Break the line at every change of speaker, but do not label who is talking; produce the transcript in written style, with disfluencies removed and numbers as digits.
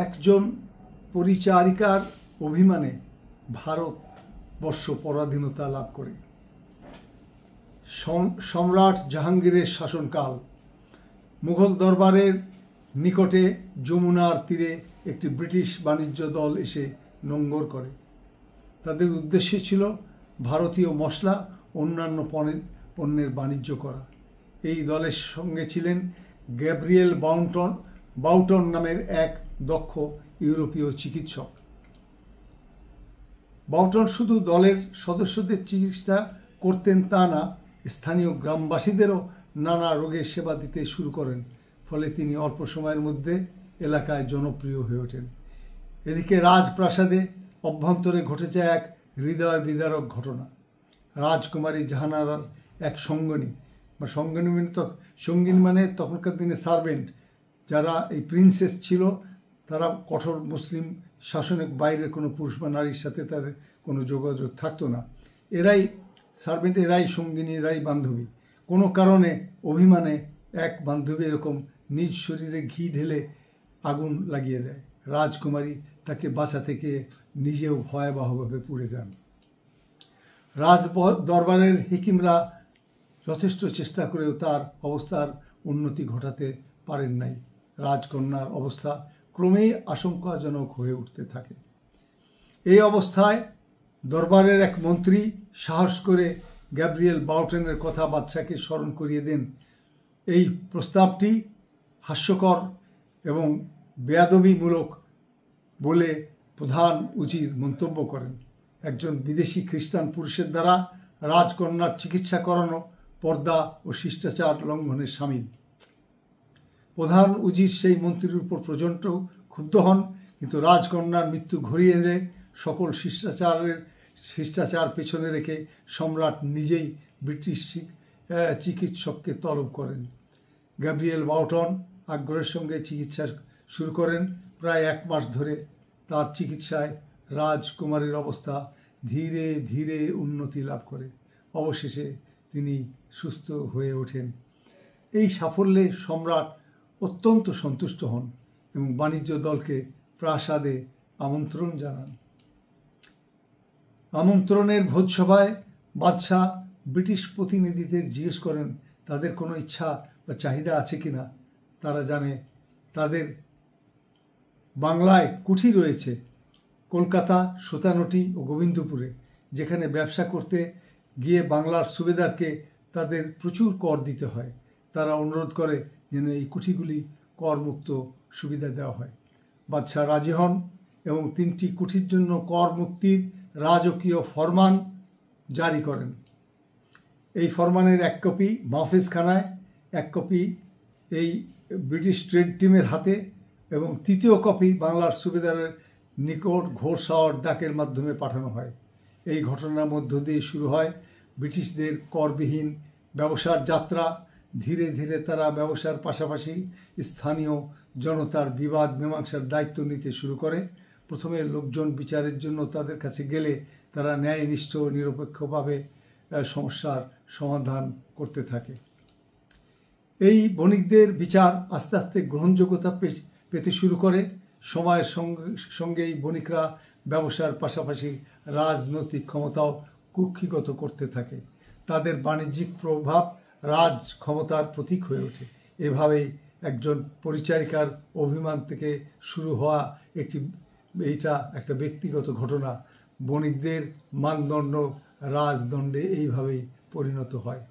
একজন পরিচারিকার অভিমানে ভারতবর্ষ পরাধীনতা লাভ করে। সম্রাট জাহাঙ্গীরের শাসনকাল। মুঘল দরবারের নিকটে যমুনার তীরে একটি ব্রিটিশ বাণিজ্য দল এসে নোঙ্গর করে। তাদের উদ্দেশ্য ছিল ভারতীয় মশলা অন্যান্য পণ্যের বাণিজ্য করা। এই দলের সঙ্গে ছিলেন গ্যাব্রিয়েল বাউটন নামের এক দক্ষ ইউরোপীয় চিকিৎসক। বাউটন শুধু দলের সদস্যদের চিকিৎসা করতেন তা না, স্থানীয় গ্রামবাসীদেরও নানা রোগের সেবা দিতে শুরু করেন। ফলে তিনি অল্প সময়ের মধ্যে এলাকায় জনপ্রিয় হয়ে ওঠেন। এদিকে রাজপ্রাসাদে অভ্যন্তরে ঘটেছে এক হৃদয় বিদারক ঘটনা। রাজকুমারী জাহানারার এক সঙ্গিনী মানে তখনকার দিনে সার্ভেন্ট, যারা এই প্রিন্সেস ছিল, তারা কঠোর মুসলিম শাসনের বাইরের কোনো পুরুষ বা নারীর সাথে তাদের কোনো যোগাযোগ থাকতো না। এরাই সার্ভেন্ট, এরাই সঙ্গিনী, এরাই বান্ধবী। কোনো কারণে অভিমানে এক বান্ধবী এরকম নিজ শরীরে ঘি ঢেলে আগুন লাগিয়ে দেয়। রাজকুমারী তাকে বাঁচাতে গিয়ে নিজেও ভয়াবহভাবে পুড়ে যান। দরবারের হিকিমরা যথেষ্ট চেষ্টা করেও তার অবস্থার উন্নতি ঘটাতে পারেন নাই। রাজকন্যার অবস্থা ক্রমেই আশঙ্কাজনক হয়ে উঠতে থাকে। এই অবস্থায় দরবারের এক মন্ত্রী সাহস করে গ্যাব্রিয়েল বাউটনের কথা বাদশাকে স্মরণ করিয়ে দেন। এই প্রস্তাবটি হাস্যকর এবং বেয়াদবিমূলক বলে প্রধান উজির মন্তব্য করেন। একজন বিদেশি খ্রিস্টান পুরুষের দ্বারা রাজকন্যার চিকিৎসা করানো পর্দা ও শিষ্টাচার লঙ্ঘনের শামিল। প্রধান উজির সেই মন্ত্রীর উপর প্রচণ্ড ক্ষুব্ধ হন, কিন্তু রাজকন্যার মৃত্যু ঘুরিয়ে এনে সকল শিষ্টাচার পেছনে রেখে সম্রাট নিজেই ব্রিটিশ চিকিৎসককে তলব করেন। গ্যাব্রিয়েল বাউটন আগ্রহের সঙ্গে চিকিৎসা শুরু করেন। প্রায় 1 মাস ধরে তার চিকিৎসায় রাজকুমারীর অবস্থা ধীরে ধীরে উন্নতি লাভ করে। অবশেষে তিনি সুস্থ হয়ে ওঠেন। এই সাফল্যে সম্রাট অত্যন্ত সন্তুষ্ট হন এবং বাণিজ্য দলকে প্রাসাদে আমন্ত্রণ জানান। আমন্ত্রণের ভোজসভায় বাদশাহ ব্রিটিশ প্রতিনিধিদের জিজ্ঞেস করেন তাদের কোনো ইচ্ছা বা চাহিদা আছে কিনা। তারা জানে তাদের বাংলায় কুঠি রয়েছে, কলকাতা, সুতানটি ও গোবিন্দপুরে, যেখানে ব্যবসা করতে গিয়ে বাংলার সুবেদারকে তাদের প্রচুর কর দিতে হয়। তারা অনুরোধ করে যেন এই কুঠিগুলি করমুক্ত সুবিধা দেওয়া হয়। বাদশাহ রাজি হন এবং 3টি কুঠির জন্য কর মুক্তির রাজকীয় ফরমান জারি করেন। এই ফরমানের 1 কপি মাহফিজখানায়, 1 কপি এই ব্রিটিশ ট্রেড টিমের হাতে এবং 3য় কপি বাংলার সুবেদারের নিকট ঘোষাওয়ার ডাকের মাধ্যমে পাঠানো হয়। এই ঘটনার মধ্য দিয়ে শুরু হয় ব্রিটিশদের করবিহীন ব্যবসার যাত্রা। ধীরে ধীরে তারা ব্যবসার পাশাপাশি স্থানীয় জনতার বিবাদ মীমাংসার দায়িত্ব নিতে শুরু করে। প্রথমে লোকজন বিচারের জন্য তাদের কাছে গেলে তারা ন্যায়নিষ্ঠ ও নিরপেক্ষভাবে সমস্যার সমাধান করতে থাকে। এই বণিকদের বিচার আস্তে আস্তে গ্রহণযোগ্যতা পেতে শুরু করে। সময়ের সঙ্গে এই বণিকরা ব্যবসার পাশাপাশি রাজনৈতিক ক্ষমতাও কুক্ষিগত করতে থাকে। তাদের বাণিজ্যিক প্রভাব রাজ ক্ষমতার প্রতীক হয়ে ওঠে। এভাবেই একজন পরিচারিকার অভিমান থেকে শুরু হওয়া এইটা একটা ব্যক্তিগত ঘটনা বণিকদের মানদণ্ড রাজদণ্ডে এইভাবেই পরিণত হয়।